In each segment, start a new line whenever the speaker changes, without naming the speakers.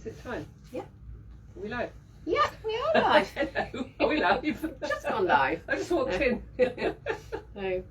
Is it time?
Yeah.
Are we live?
Yeah, we are live.
Hello. Are we live?
Just gone live.
I just walked in.
So,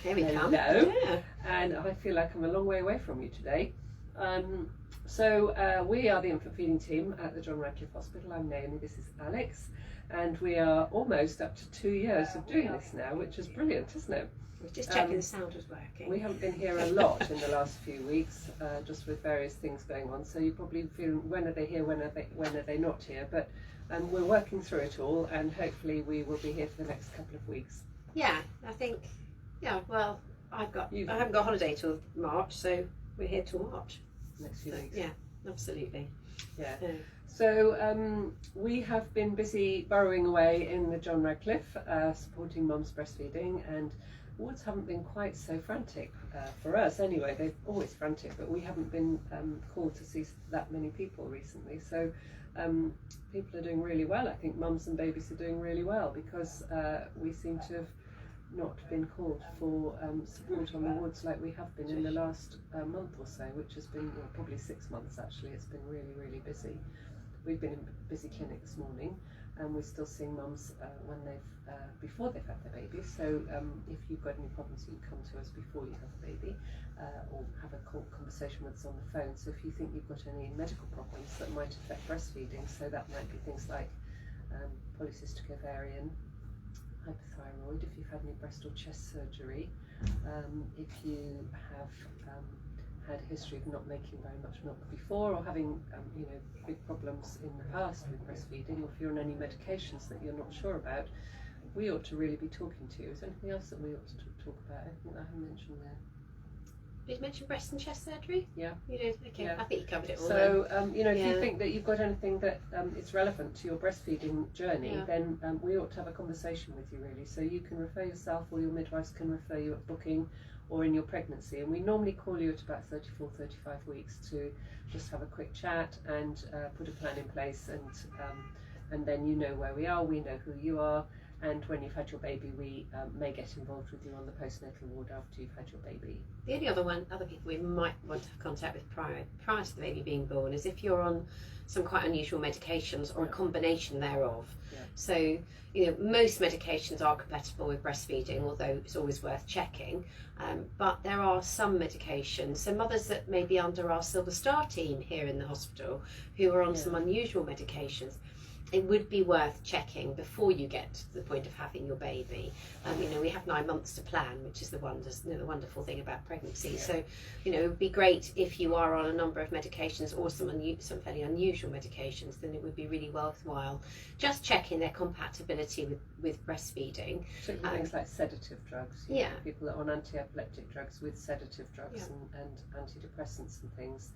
here we come.
Hello.
Yeah.
And I feel like I'm a long way away from you today. We are the infant feeding team at the John Radcliffe Hospital. I'm Naomi, this is Alex. And we are almost up to 2 years of doing this now, which is brilliant, isn't it?
We're just checking the sound was working.
We haven't been here a lot in the last few weeks, just with various things going on. So you probably feel, when are they here, when are they not here? But we're working through it all, and hopefully we will be here for the next couple of weeks.
Yeah, I think. Yeah, well, I haven't got holiday till March, so we're here till March.
Next few weeks.
Yeah, absolutely.
Yeah. So we have been busy burrowing away in the John Radcliffe, supporting mums breastfeeding, and wards haven't been quite so frantic for us anyway. They're always frantic, but we haven't been called to see that many people recently. So people are doing really well. I think mums and babies are doing really well because we seem to have not been called for support on the wards like we have been in the last month or so, which has been probably 6 months actually. It's been really, really busy. We've been in busy clinic this morning, and we're still seeing mums when before they've had their baby. So if you've got any problems, you can come to us before you have a baby, or have a conversation with us on the phone. So if you think you've got any medical problems that might affect breastfeeding, so that might be things like polycystic ovarian, hypothyroid, if you've had any breast or chest surgery, if you have had a history of not making very much milk before, or having big problems in the past with breastfeeding, or if you're on any medications that you're not sure about, we ought to really be talking to you. Is there anything else that we ought to talk about? Anything that I haven't mentioned there?
Did you mention breast and chest surgery?
Yeah.
You did? Okay, yeah. I think you covered it all.
So, if you think that you've got anything that is relevant to your breastfeeding journey, then we ought to have a conversation with you really. So you can refer yourself, or your midwives can refer you at booking or in your pregnancy. And we normally call you at about 34, 35 weeks to just have a quick chat and put a plan in place, and then you know where we are, we know who you are. And when you've had your baby, we may get involved with you on the postnatal ward after you've had your baby. The only other people we might want to have contact with prior to the baby being born is if you're on some quite unusual medications or a combination thereof. Yeah. So, most medications are compatible with breastfeeding, although it's always worth checking. But there are some medications, so mothers that may be under our Silver Star team here in the hospital who are on some unusual medications, it would be worth checking before you get to the point of having your baby. We have 9 months to plan, which is the wonderful thing about pregnancy. Yeah. So, it would be great if you are on a number of medications or some fairly unusual medications, then it would be really worthwhile just checking their compatibility with breastfeeding. Particularly things like sedative drugs. People that are on anti-epileptic drugs with sedative drugs and antidepressants and things.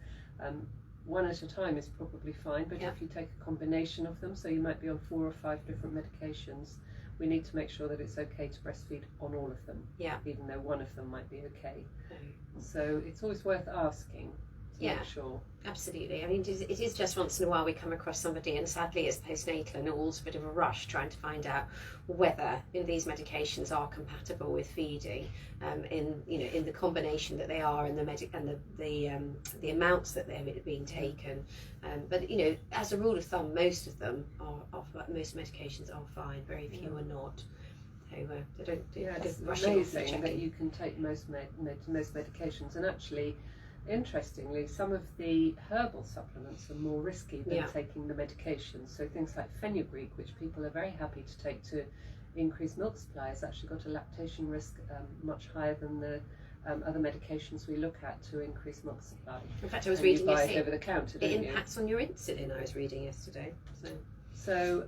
One at a time is probably fine, but if you take a combination of them, so you might be on 4 or 5 different medications, we need to make sure that it's okay to breastfeed on all of them, even though one of them might be okay. So it's always worth asking to make sure. Absolutely. I mean, it is just once in a while we come across somebody, and sadly it's postnatal and all's a bit of a rush trying to find out whether these medications are compatible with feeding, in the combination that they are, and the amounts that they're being taken. But as a rule of thumb, most of them most medications are fine. Very few are not. So it's amazing that you can take most medications, and actually, interestingly, some of the herbal supplements are more risky than taking the medication. So things like fenugreek, which people are very happy to take to increase milk supply, has actually got a lactation risk much higher than the other medications we look at to increase milk supply. In fact, I was reading yesterday, over the counter, it impacts on your insulin, I was reading yesterday. So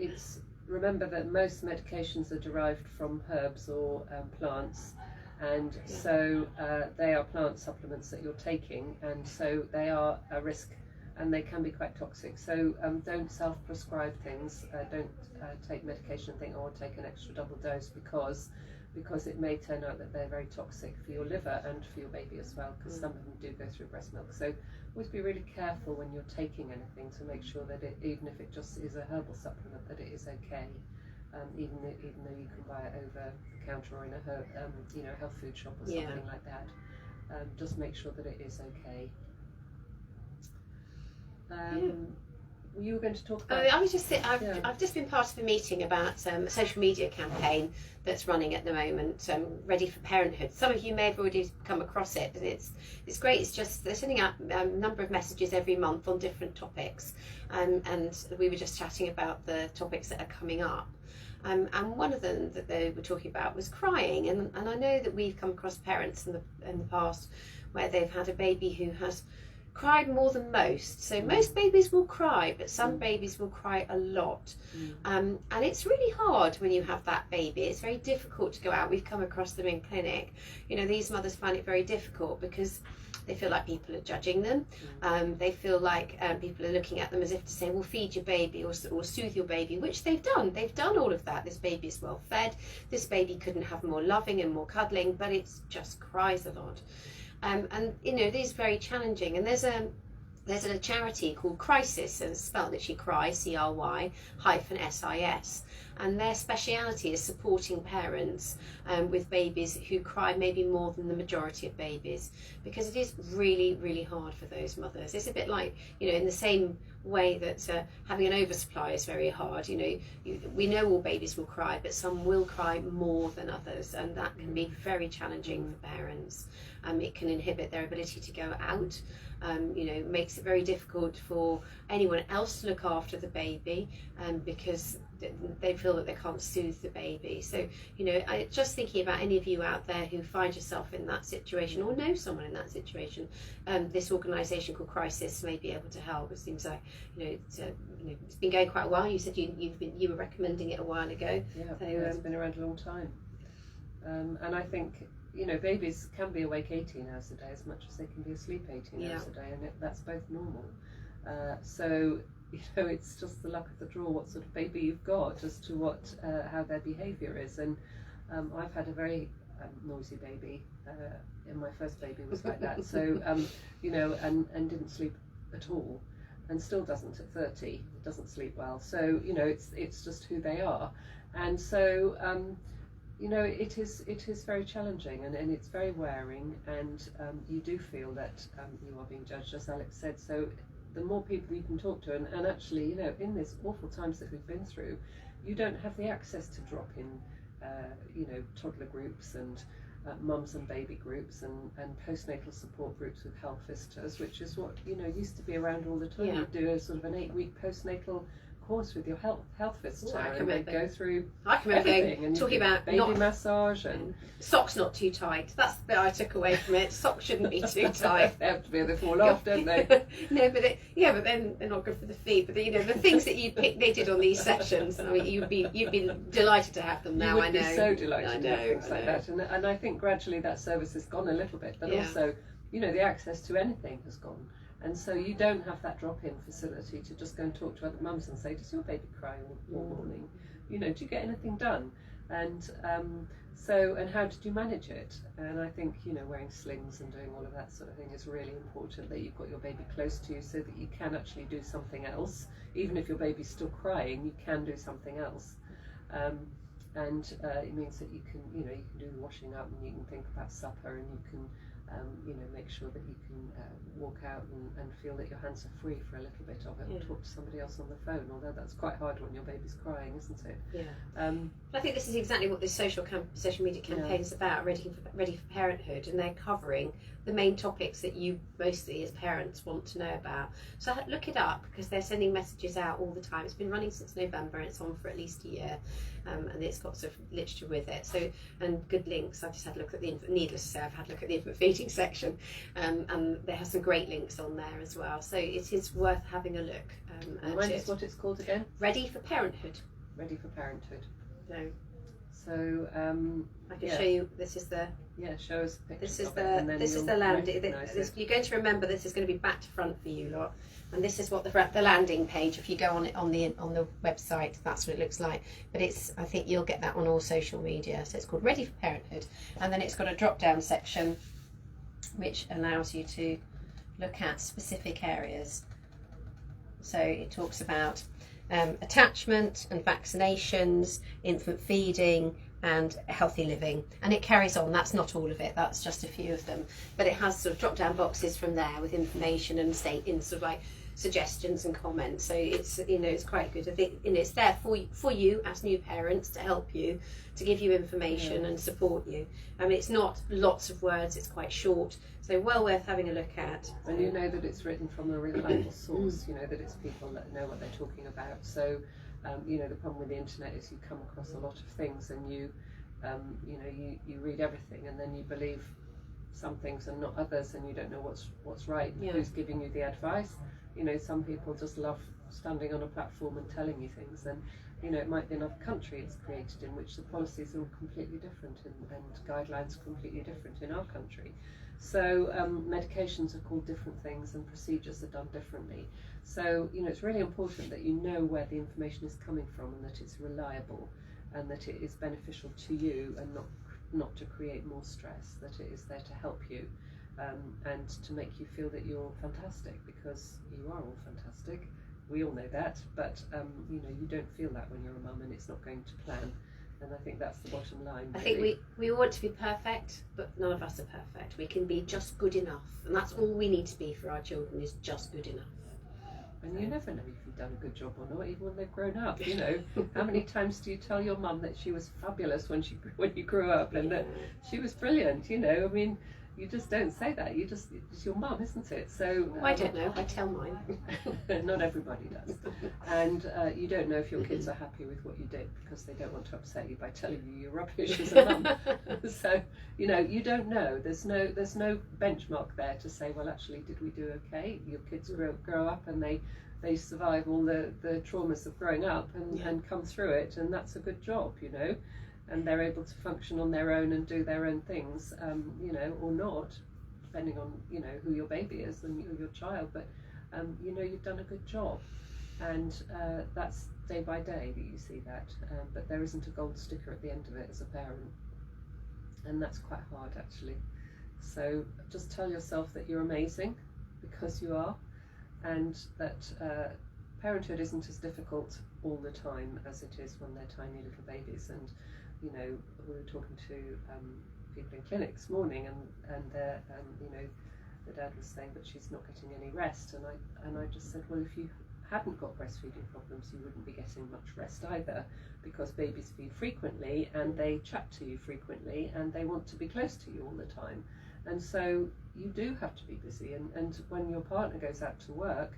it's remember that most medications are derived from herbs or plants. And so they are plant supplements that you're taking, and so they are a risk, and they can be quite toxic. So don't self-prescribe things. Don't take medication and think, I'll take an extra double dose because it may turn out that they're very toxic for your liver and for your baby as well, because some of them do go through breast milk. So always be really careful when you're taking anything to make sure that even if it just is a herbal supplement, that it is okay. Even though you can buy it over the counter or in a health food shop or something like that, just make sure that it is okay. You were going to talk about.
I've just been part of a meeting about a social media campaign that's running at the moment, Ready for Parenthood. Some of you may have already come across it, but it's great. It's just they're sending out a number of messages every month on different topics, and we were just chatting about the topics that are coming up. And one of them that they were talking about was crying, and I know that we've come across parents in the past where they've had a baby who has cried more than most. So most babies will cry, but some babies will cry a lot. And it's really hard when you have that baby. It's very difficult to go out. We've come across them in clinic. These mothers find it very difficult because they feel like people are judging them. They feel like people are looking at them as if to say, well, feed your baby or soothe your baby, which they've done. They've done all of that. This baby is well fed. This baby couldn't have more loving and more cuddling, but it just cries a lot. And it is very challenging. And there's a charity called Crisis, and it's spelled literally Cry, CRY-SIS, and their speciality is supporting parents with babies who cry maybe more than the majority of babies, because it is really, really hard for those mothers. It's a bit like, in the same way that having an oversupply is very hard. We know all babies will cry, but some will cry more than others, and that can be very challenging for parents. It can inhibit their ability to go out. Makes it very difficult for anyone else to look after the baby, because they feel that they can't soothe the baby. So, just thinking about any of you out there who find yourself in that situation or know someone in that situation, this organisation called Crisis may be able to help. It seems like, it's been going quite a while. You said you were recommending it a while ago.
Yeah, so, it's been around a long time. And I think, babies can be awake 18 hours a day as much as they can be asleep 18 hours a day, and that's both normal. So, it's just the luck of the draw what sort of baby you've got as to how their behaviour is. And I've had a very noisy baby, and my first baby was like that. So, and didn't sleep at all, and still doesn't at 30. It doesn't sleep well. So, it's just who they are. And so, it is very challenging, and it's very wearing, and you do feel that you are being judged, as Alex said. So the more people you can talk to, and actually, in these awful times that we've been through, you don't have the access to drop in, toddler groups and mums and baby groups and postnatal support groups with health visitors, which is what used to be around all the time.
Yeah.
You'd do a sort of an 8-week postnatal course with your health visitor, and they go through everything,
talking about
baby massage and
socks not too tight. That's the bit I took away from it. Socks shouldn't be too tight.
They have to be, they fall off, don't they?
No, but then they're not good for the feet. But the things that they did on these sessions, I mean, you'd be delighted to have them now.
You would be so delighted to have things like that, and I think gradually that service has gone a little bit, but also the access to anything has gone. And so you don't have that drop-in facility to just go and talk to other mums and say, does your baby cry all morning? Do you get anything done? And and how did you manage it? And I think, wearing slings and doing all of that sort of thing is really important, that you've got your baby close to you so that you can actually do something else. Even if your baby's still crying, you can do something else. And it means that you can do the washing up, and you can think about supper, and you can make sure that you can walk out and feel that your hands are free for a little bit of it, or talk to somebody else on the phone, although that's quite hard when your baby's crying, isn't it?
Yeah. I think this is exactly what this social media campaign is about, Ready for Parenthood, and they're covering the main topics that you mostly as parents want to know about. So look it up, because they're sending messages out all the time. It's been running since November, and it's on for at least a year, and it's got sort of literature with it. So, and good links. I've just had a look at needless to say, I've had a look at the infant feeding section, and there have some great links on there as well. So it is worth having a look.
Remind us what it's called again.
Ready for Parenthood.
Ready for Parenthood.
No.
So
I can show you. This is the.
Yeah, show us a picture.
This is the landing. You're going to remember this is going to be back to front for you lot, and this is what the landing page. If you go on it on the website, that's what it looks like. But I think you'll get that on all social media. So it's called Ready for Parenthood, and then it's got a drop-down section which allows you to look at specific areas. So it talks about attachment and vaccinations, infant feeding, and healthy living, and it carries on. That's not all of it, that's just a few of them, but it has sort of drop down boxes from there with information and sort of like suggestions and comments. So it's, you know, it's quite good. I think, you know, it's there for you as new parents, to help you, to give you information and support you. I mean, it's not lots of words, it's quite short, so well worth having a look at.
And you know that it's written from a reliable source, you know that it's people that know what they're talking about. So you know, the problem with the internet is you come across a lot of things, and you you read everything, and then you believe some things and not others, and you don't know what's right, who's giving you the advice. You know, some people just love standing on a platform and telling you things, and you know, it might be another country it's created in which the policies are completely different, and guidelines are completely different in our country. So medications are called different things, and procedures are done differently. So you know, it's really important that you know where the information is coming from, and that it's reliable, and that it is beneficial to you, and not to create more stress, that it is there to help you, and to make you feel that you're fantastic, because you are all fantastic. We all know that, but you know, you don't feel that when you're a mum and it's not going to plan. And I think that's the bottom line.
I think we want to be perfect, but none of us are perfect. We can be just good enough, and that's all we need to be for our children, is just good enough.
And you never know if you've done a good job or not, even when they've grown up. You know, how many times do you tell your mum that she was fabulous when you grew up, and that she was brilliant? You know, I mean, you just don't say that. It's your mum, isn't it? So
I don't know. I tell mine.
Not everybody does. And you don't know if your kids are happy with what you did, because they don't want to upset you by telling you you're rubbish as a mum. So you know, you don't know. There's no benchmark there to say, well, actually, did we do okay? Your kids grow up, and they survive all the traumas of growing up, and come through it, and that's a good job, you know. And they're able to function on their own and do their own things, you know, or not, depending on, you know, who your baby is and your child. But you know, you've done a good job, and that's day by day that you see that. But there isn't a gold sticker at the end of it as a parent, and that's quite hard, actually. So just tell yourself that you're amazing, because you are, and that parenthood isn't as difficult all the time as it is when they're tiny little babies. And you know, we were talking to people in clinic this morning, and you know, the dad was saying that she's not getting any rest, and I just said, well, if you hadn't got breastfeeding problems, you wouldn't be getting much rest either, because babies feed frequently, and they chat to you frequently, and they want to be close to you all the time, and so you do have to be busy. And when your partner goes out to work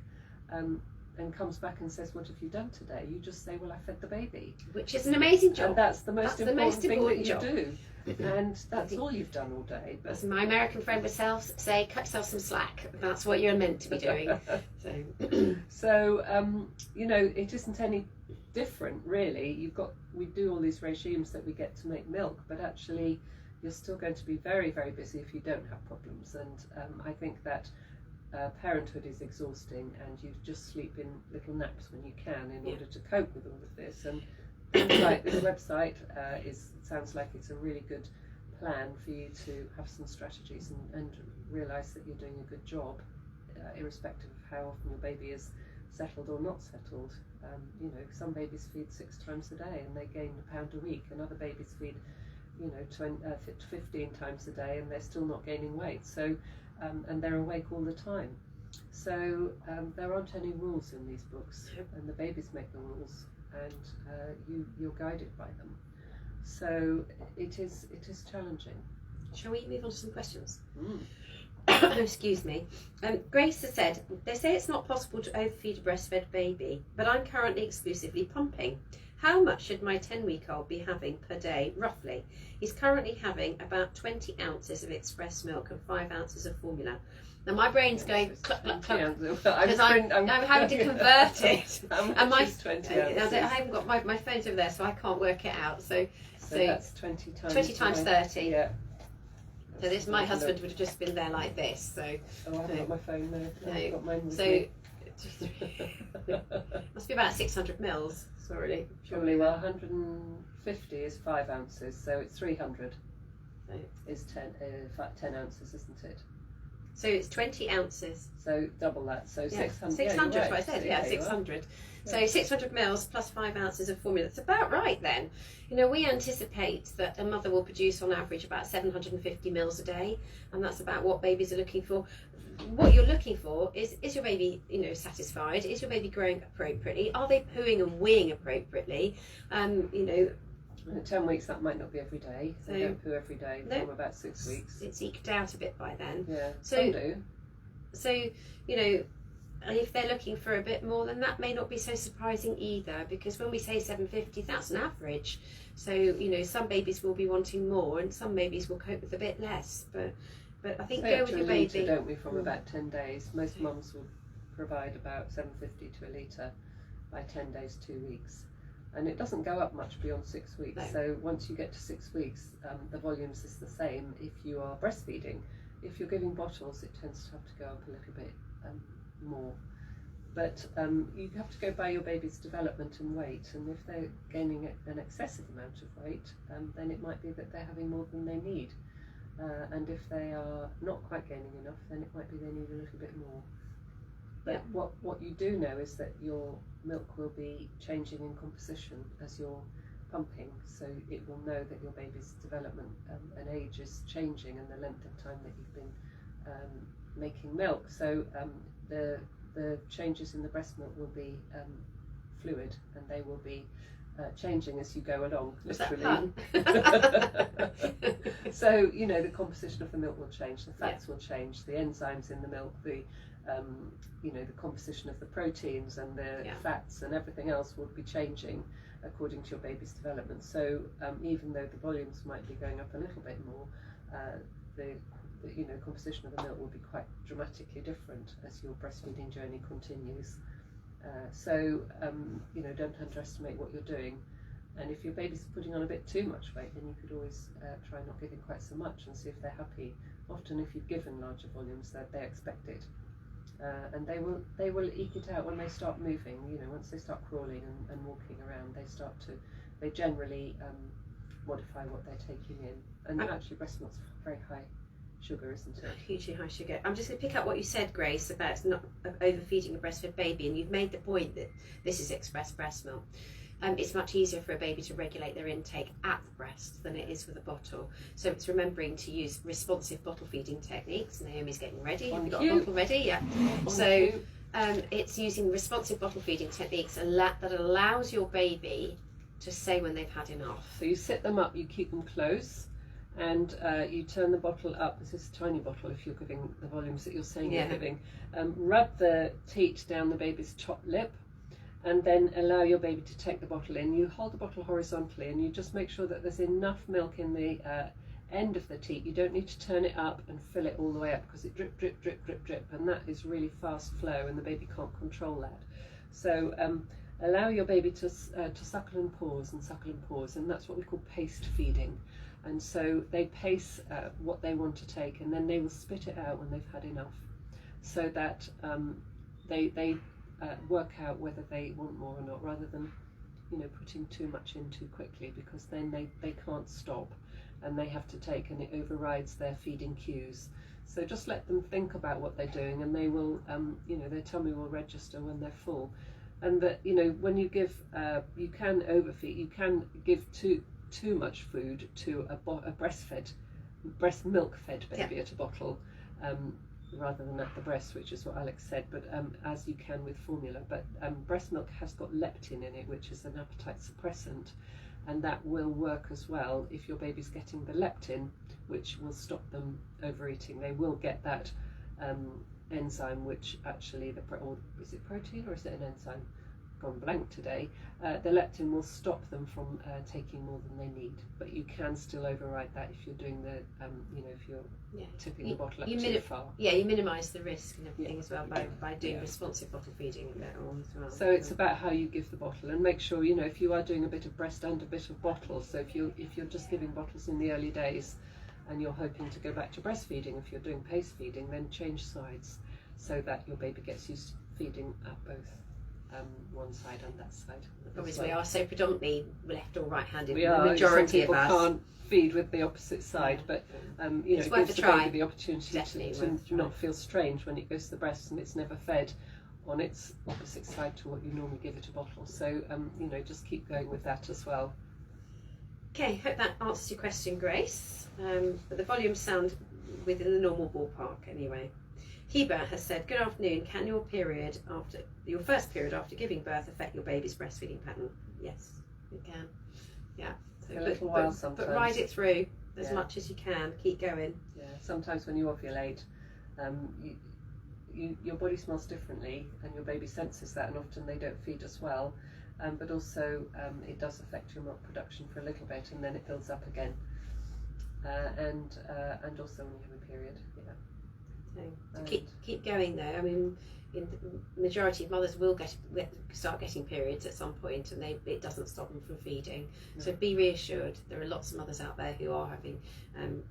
and comes back and says, what have you done today? You just say, well, I fed the baby.
Which is an amazing job.
And that's the most important thing that you
job.
Do. And that's all you've done all day. But
as my American friend would say, cut yourself some slack. That's what you're meant to be doing.
So you know, it isn't any different, really. We do all these regimes that we get to make milk, but actually you're still going to be very, very busy if you don't have problems. And I think that parenthood is exhausting, and you just sleep in little naps when you can in order to cope with all of this. And like this website sounds like it's a really good plan for you to have some strategies and realise that you're doing a good job, irrespective of how often your baby is settled or not settled. You know, some babies feed 6 times a day and they gain a pound a week, and other babies feed, you know, 15 times a day and they're still not gaining weight. So and they're awake all the time. So there aren't any rules in these books, and the babies make the rules, and you're guided by them. So it is challenging.
Shall we move on to some questions? Excuse me. Grace has said, they say it's not possible to overfeed a breastfed baby, but I'm currently exclusively pumping. How much should my 10-week-old be having per day, roughly? He's currently having about 20 ounces of express milk and 5 ounces of formula. Now my brain's going cluck, cluck, cluck, because I'm having to convert it.
And my 20 ounces?
I haven't got my phone's over there, so I can't work it out. So
that's 20
times 30.
Yeah.
So this, my husband would have just been there like this. So
I haven't got my phone there. I haven't got mine with
so
me.
Must be about 600 mils. Sorry.
Probably. Well, 150 is 5 ounces, so it's 300 is 10 ounces, isn't it?
So it's 20 ounces.
So double that. So 600.
600
Yeah,
is what I said. Yeah, 600. So 600 mils plus 5 ounces of formula. That's about right then. You know, we anticipate that a mother will produce on average about 750 mils a day, and that's about what babies are looking for. What you're looking for is your baby, you know, satisfied? Is your baby growing appropriately? Are they pooing and weeing appropriately? You know.
At 10 weeks, that might not be every day. They don't poo every day from about 6 weeks.
It's eked out a bit by then.
Yeah,
so,
some do.
So, you know, if they're looking for a bit more, then that may not be so surprising either, because when we say 750, that's an average. So, you know, some babies will be wanting more and some babies will cope with a bit less. But I think go with your baby.
Don't we, from about 10 days. Most mums will provide about 750 to a litre by 10 days, 2 weeks. And it doesn't go up much beyond 6 weeks.
No.
So once you get to 6 weeks, the volumes is the same if you are breastfeeding. If you're giving bottles, it tends to have to go up a little bit more. But you have to go by your baby's development and weight. And if they're gaining an excessive amount of weight, then it might be that they're having more than they need. And if they are not quite gaining enough, then it might be they need a little bit more. But what you do know is that your milk will be changing in composition as you're pumping, so it will know that your baby's development and age is changing, and the length of time that you've been making milk. So the changes in the breast milk will be fluid, and they will be changing as you go along, literally. So, you know, the composition of the milk will change, the fats will change, the enzymes in the milk, the you know, the composition of the proteins and the fats and everything else will be changing according to your baby's development. So even though the volumes might be going up a little bit more, the you know, composition of the milk will be quite dramatically different as your breastfeeding journey continues. So you know, don't underestimate what you're doing. And if your baby's putting on a bit too much weight, then you could always try not giving quite so much and see if they're happy. Often, if you've given larger volumes, they expect it. And they will eke it out when they start moving. You know, once they start crawling and walking around, they generally modify what they're taking in. And actually, breast milk's very high sugar, isn't it?
Hugely high sugar. I'm just going to pick up what you said, Grace, about not overfeeding a breastfed baby, and you've made the point that this is express breast milk. It's much easier for a baby to regulate their intake at the breast than it is with a bottle. So it's remembering to use responsive bottle feeding techniques. Naomi's getting ready. Have you got a bottle ready? Yeah. So it's using responsive bottle feeding techniques that allows your baby to say when they've had enough.
So you sit them up, you keep them close, and you turn the bottle up. This is a tiny bottle if you're giving the volumes that you're saying you're giving. Rub the teat down the baby's top lip, and then allow your baby to take the bottle in. You hold the bottle horizontally, and you just make sure that there's enough milk in the end of the teat. You don't need to turn it up and fill it all the way up, because it drip, drip, drip, drip, drip, and that is really fast flow, and the baby can't control that. So allow your baby to suckle and pause and suckle and pause, and that's what we call paced feeding. And so they pace what they want to take, and then they will spit it out when they've had enough, so that they work out whether they want more or not, rather than, you know, putting too much in too quickly, because then they can't stop and they have to take, and it overrides their feeding cues. So just let them think about what they're doing, and they will, you know, their tummy will register when they're full. And that, you know, when you give, you can overfeed, you can give too much food to a breast milk fed baby at a bottle, rather than at the breast, which is what Alex said, but as you can with formula. But breast milk has got leptin in it, which is an appetite suppressant, and that will work as well if your baby's getting the leptin, which will stop them overeating. They will get that enzyme, which actually, or is it protein or is it an enzyme? Gone blank today. The leptin will stop them from taking more than they need, but you can still override that if you're doing the, you know, if you're tipping the bottle up too far.
Yeah, you minimise the risk and everything as well by doing responsive bottle feeding and that on as well.
So it's about how you give the bottle, and make sure, you know, if you are doing a bit of breast and a bit of bottle. So if you're just giving bottles in the early days, and you're hoping to go back to breastfeeding, if you're doing pace feeding, then change sides so that your baby gets used to feeding at both. one side and that side.
Obviously, we are so predominantly left or right-handed.
We are.
The majority
Some people
of us
can't feed with the opposite side, but you know,
it's
it
worth
gives
a
the
try.
baby the opportunity to not feel strange when it goes to the breast and it's never fed on its opposite side to what you normally give it a bottle. So you know, just keep going with that as well.
Okay, hope that answers your question, Grace. But the volumes sound within the normal ballpark anyway. Heba has said, good afternoon, can your first period after giving birth affect your baby's breastfeeding pattern? Yes, it can. Yeah. So,
a little while sometimes.
But ride it through as much as you can. Keep going.
Yeah. Sometimes when you ovulate, your body smells differently, and your baby senses that, and often they don't feed as well. But also, it does affect your milk production for a little bit, and then it builds up again. And also when you have a period. Yeah.
So keep going though. I mean, in the majority of mothers will start getting periods at some point, and it doesn't stop them from feeding. No. So be reassured. There are lots of mothers out there who are having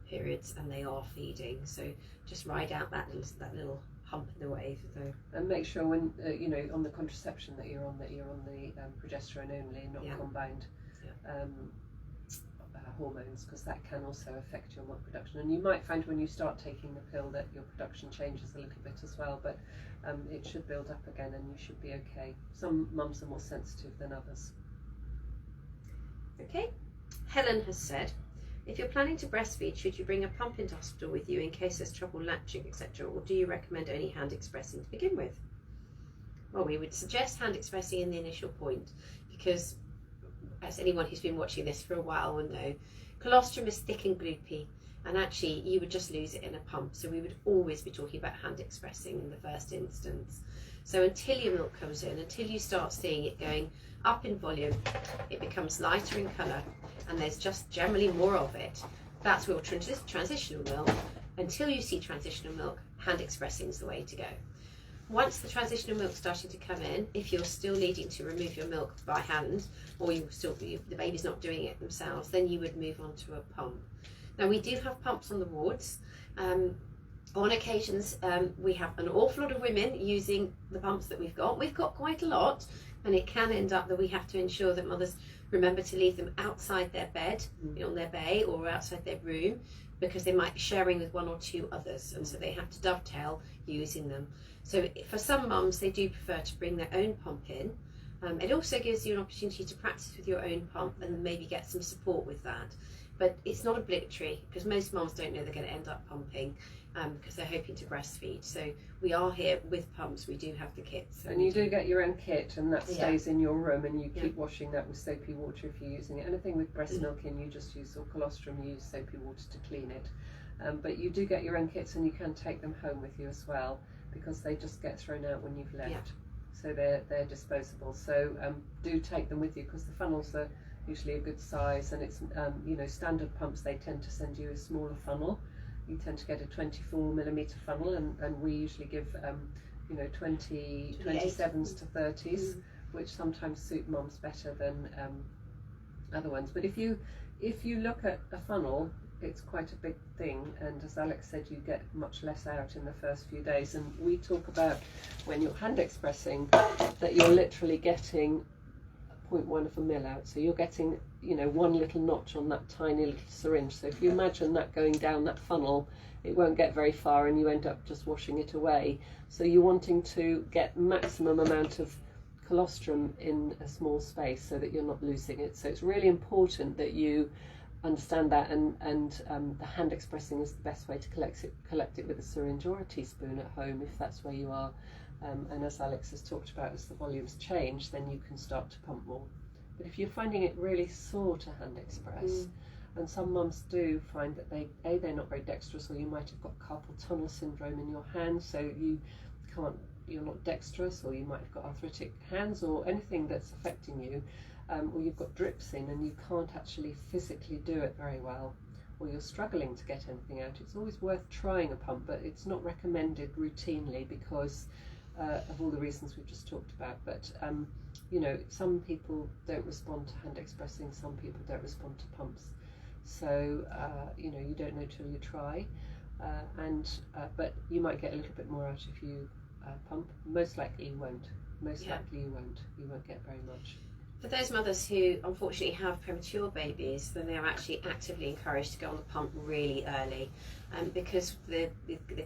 periods and they are feeding. So just ride out that little hump in the way. So. And
make sure when you know, on the contraception that you're on the progesterone only, not combined. Yeah. Hormones, because that can also affect your milk production, and you might find when you start taking the pill that your production changes a little bit as well, but it should build up again and you should be okay. Some mums are more sensitive than others.
Okay, Helen has said, if you're planning to breastfeed, should you bring a pump into hospital with you in case there's trouble latching, etc., or do you recommend only hand expressing to begin with? Well, we would suggest hand expressing in the initial point, because as anyone who's been watching this for a while will know, colostrum is thick and gloopy, and actually you would just lose it in a pump. So we would always be talking about hand expressing in the first instance. So until your milk comes in, until you start seeing it going up in volume, it becomes lighter in colour, and there's just generally more of it. That's your transitional milk. Until you see transitional milk, hand expressing is the way to go. Once the transitional milk's starting to come in, if you're still needing to remove your milk by hand, or the baby's not doing it themselves, then you would move on to a pump. Now, we do have pumps on the wards. On occasions, we have an awful lot of women using the pumps that we've got. We've got quite a lot, and it can end up that we have to ensure that mothers remember to leave them outside their bed, on their bay, or outside their room, because they might be sharing with one or two others, and so they have to dovetail using them. So for some mums, they do prefer to bring their own pump in. It also gives you an opportunity to practice with your own pump and maybe get some support with that. But it's not obligatory, because most mums don't know they're going to end up pumping because they're hoping to breastfeed. So we are here with pumps. We do have the kits.
And you do get your own kit, and that stays in your room, and you keep washing that with soapy water if you're using it. Anything with breast milk in, you just use, or colostrum, you use soapy water to clean it. But you do get your own kits, and you can take them home with you as well, because they just get thrown out when you've left. So they're disposable. So do take them with you, because the funnels are usually a good size, and it's you know, standard pumps, they tend to send you a smaller funnel. You tend to get a 24mm funnel, and we usually give you know, 27s to 30s, which sometimes suit mums better than other ones. But if you look at a funnel, it's quite a big thing, and as Alex said, you get much less out in the first few days. And we talk about when you're hand expressing that you're literally getting 0.1 of a mil out, so you're getting, you know, one little notch on that tiny little syringe. So if you imagine that going down that funnel, it won't get very far, and you end up just washing it away. So you're wanting to get maximum amount of colostrum in a small space so that you're not losing it. So it's really important that you understand that, and the hand expressing is the best way to collect it with a syringe or a teaspoon at home if that's where you are. And as Alex has talked about, as the volumes change, then you can start to pump more. But if you're finding it really sore to hand express, and some mums do find that they're not very dexterous, or you might have got carpal tunnel syndrome in your hands, so you're not dexterous, or you might have got arthritic hands, or anything that's affecting you, or you've got drips in and you can't actually physically do it very well, or you're struggling to get anything out, it's always worth trying a pump, but it's not recommended routinely because of all the reasons we've just talked about. But you know, some people don't respond to hand expressing, some people don't respond to pumps. So you know, you don't know till you try, but you might get a little bit more out if you pump. Most likely you won't. most likely you won't get very much.
For those mothers who unfortunately have premature babies, then they're actually actively encouraged to go on the pump really early, because the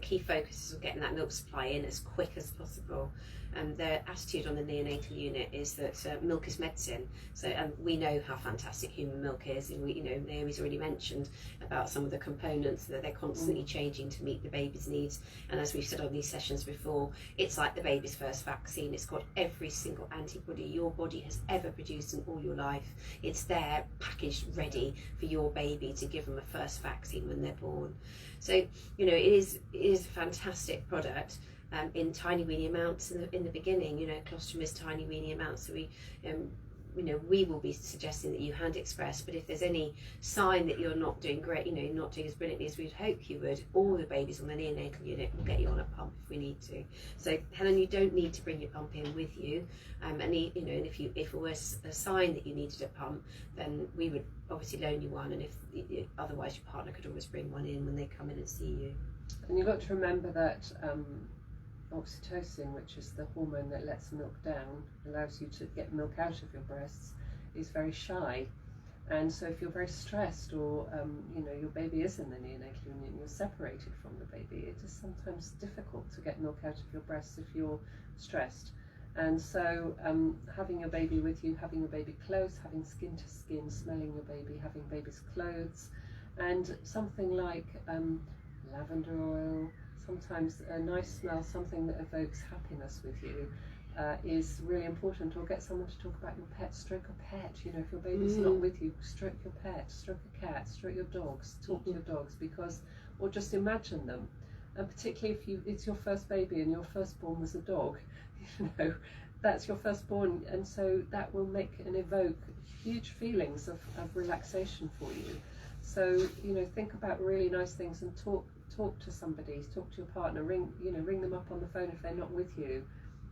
key focus is on getting that milk supply in as quick as possible. And their attitude on the neonatal unit is that milk is medicine. So we know how fantastic human milk is, and Naomi's already mentioned about some of the components that they're constantly changing to meet the baby's needs. And as we've said on these sessions before, it's like the baby's first vaccine. It's got every single antibody your body has ever produced in all your life. It's there, packaged, ready for your baby to give them a first vaccine when they're born. So it is a fantastic product. In tiny weeny amounts in the beginning. Colostrum is tiny weeny amounts, so we will be suggesting that you hand express. But if there's any sign that you're not doing great, not doing as brilliantly as we'd hope you would, all the babies on the neonatal unit will get you on a pump if we need to. So Helen, you don't need to bring your pump in with you, and if it was a sign that you needed a pump, then we would obviously loan you one, and if otherwise your partner could always bring one in when they come in and see you.
And you've got to remember that oxytocin, which is the hormone that lets milk down, allows you to get milk out of your breasts, is very shy. And so if you're very stressed, or your baby is in the neonatal unit and you're separated from the baby, it is sometimes difficult to get milk out of your breasts if you're stressed. And so having your baby with you, having your baby close, having skin to skin, smelling your baby, having baby's clothes, and something like lavender oil, sometimes a nice smell, something that evokes happiness with you, is really important. Or get someone to talk about your pet, stroke a pet. If your baby's not with you, stroke your pet, stroke a cat, stroke your dogs, talk to your dogs, or just imagine them. And particularly if it's your first baby and your firstborn was a dog, that's your firstborn, and so that will make and evoke huge feelings of relaxation for you. So think about really nice things and talk to somebody, talk to your partner, ring them up on the phone if they're not with you,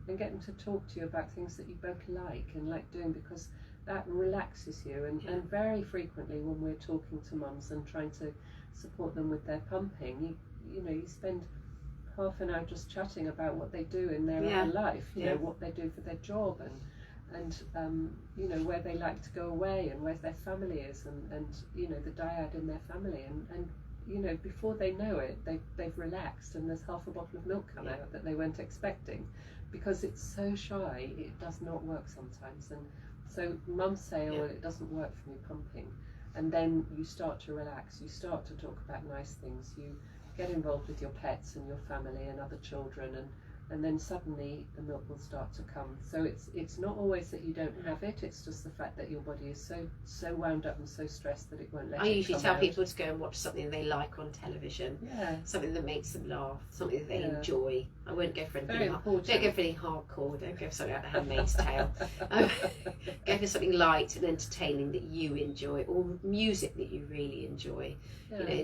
and get them to talk to you about things that you both like and like doing, because that relaxes you. And very frequently when we're talking to mums and trying to support them with their pumping, you spend half an hour just chatting about what they do in their other life, what they do for their job, and where they like to go away, and where their family is, and the dyad in their family, and before they know it, they've relaxed, and there's half a bottle of milk come out that they weren't expecting, because it's so shy. It does not work sometimes, and so mums say, well, it doesn't work for me pumping, and then you start to relax, you start to talk about nice things, you get involved with your pets and your family and other children, and then suddenly the milk will start to come. So it's not always that you don't have it, it's just the fact that your body is so wound up and so stressed that it won't let it come out. I usually tell
people to go and watch something they like on television, something that makes them laugh, something that they enjoy. I won't go for anything don't go for anything hardcore, don't go for something like The Handmaid's Tale. Go for something light and entertaining that you enjoy, or music that you really enjoy.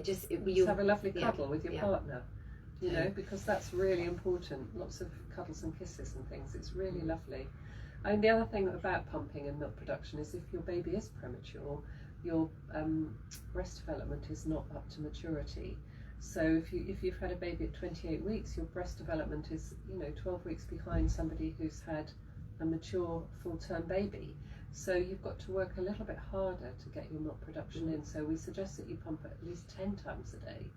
Just
have a lovely cuddle with your partner. Because that's really important. Lots of cuddles and kisses and things. It's really lovely. And the other thing about pumping and milk production is if your baby is premature, your breast development is not up to maturity. So if you've had a baby at 28 weeks, your breast development is 12 weeks behind somebody who's had a mature full-term baby. So you've got to work a little bit harder to get your milk production in. So we suggest that you pump at least 10 times a day,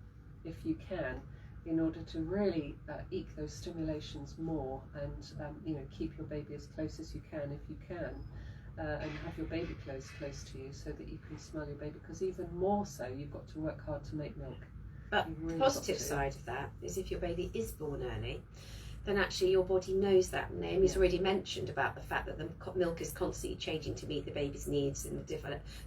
if you can, in order to really eke those stimulations more, and keep your baby as close as you can, if you can, and have your baby close to you so that you can smell your baby, because even more so you've got to work hard to make milk.
But the positive side of that is if your baby is born early, then actually your body knows that. Naomi's already mentioned about the fact that the milk is constantly changing to meet the baby's needs in the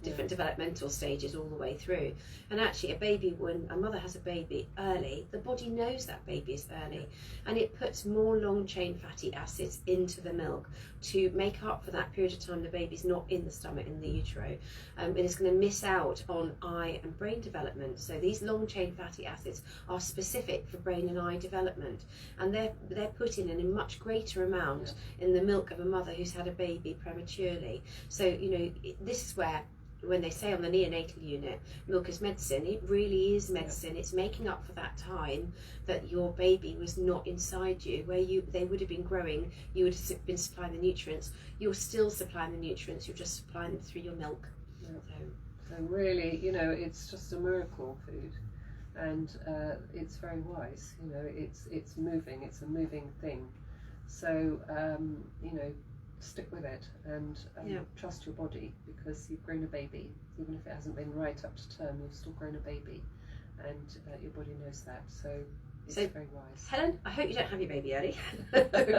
different developmental stages all the way through. And actually when a mother has a baby early, the body knows that baby is early, and it puts more long chain fatty acids into the milk to make up for that period of time the baby's not in the stomach, in the utero, and it's going to miss out on eye and brain development. So these long chain fatty acids are specific for brain and eye development, and they're put in a much greater amount in the milk of a mother who's had a baby prematurely. So this is where when they say on the neonatal unit, milk is medicine, it really is medicine. Yeah. It's making up for that time that your baby was not inside you, where they would have been growing, you would have been supplying the nutrients. You're still supplying the nutrients, you're just supplying them through your milk.
Yeah. So really, you know, it's just a miracle food, and it's very wise. You know, it's moving, it's a moving thing. So you know, stick with it and trust your body, because you've grown a baby. Even if it hasn't been right up to term, you've still grown a baby, and your body knows that. So it's very wise.
Helen, I hope you don't have your baby early.